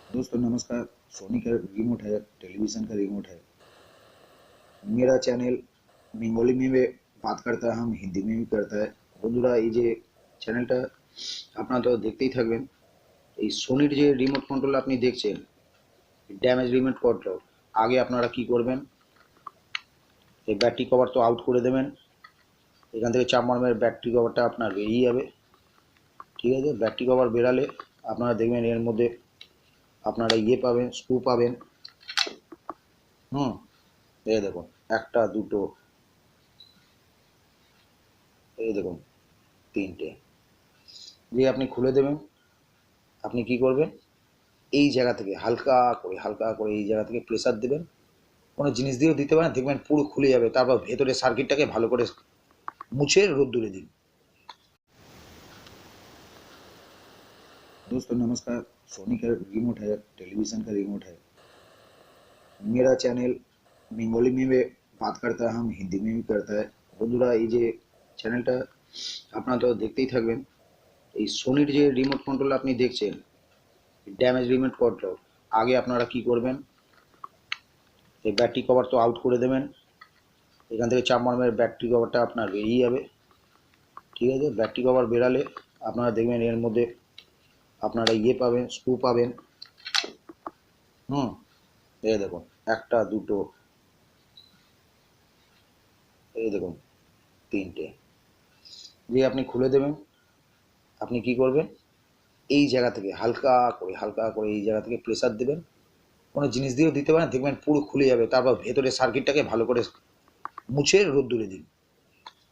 दोस्तों नमस्कार। सोनी का रिमोट है, टेलीविज़न का रिमोट है। मेरा चैनल बेंगली में भी बात करता है, हम हिंदी में भी करता है। বন্ধুরা এই যে চ্যানেলটা আপনারা তো দেখতেই থাকবেন। এই সোনির যে রিমোট কন্ট্রোল আপনি দেখছেন, ড্যামেজ রিমোট কন্ট্রোল, আগে আপনারা কি করবেন, এই ব্যাটারি কভার তো আউট করে দেবেন। এখান থেকে চাপ মারবেন, ব্যাটারি কভারটা আপনার বেরিয়ে যাবে। ঠিক আছে, ব্যাটারি কভার বেরালে আপনারা দেখবেন এর মধ্যে আপনারা পাবেন, স্ক্রু পাবেন। হুম, এই দেখুন, একটা দুটো, এই দেখুন, তিনটে। দিয়ে আপনি খুলে দেবেন। আপনি কি করবেন, এই জায়গা থেকে হালকা করে এই জায়গা থেকে প্রেসার দেবেন। কোনো জিনিস দিয়েও দিতে পারেন, দেখবেন পুরো খুলে যাবে। তারপর ভেতরে সার্কিটটাকে ভালো করে মুছে রোদ্দুরে দিন। दोस्तों नमस्कार। सोनी का रिमोट है, टेलीविज़न का रिमोट है। मेरा चैनल बेंगली में भी बात करता है, हम हिंदी में भी करता है। বন্ধুরা এই যে চ্যানেলটা আপনারা তো দেখতেই থাকবেন। এই সোনির যে রিমোট কন্ট্রোল আপনি দেখছেন, ড্যামেজ রিমোট কন্ট্রোল, আগে আপনারা কি করবেন, এই ব্যাটারি কভার তো আউট করে দেবেন। এখান থেকে চাপ মারবেন, ব্যাটারি কভারটা আপনার বেরিয়ে যাবে। ঠিক আছে, ব্যাটারি কভার বেরালে আপনারা দেখবেন এর মধ্যে আপনারা পাবেন, স্ক্রু পাবেন। হুম, এই দেখুন, একটা দুটো, এই দেখুন, তিনটে। দিয়ে আপনি খুলে দেবেন। আপনি কি করবেন, এই জায়গা থেকে হালকা করে এই জায়গা থেকে প্রেসার দেবেন। কোনো জিনিস দিয়েও দিতে পারেন, দেখবেন পুরো খুলে যাবে। তারপর ভেতরে সার্কিটটাকে ভালো করে মুছে রোদ্দুরে দিন।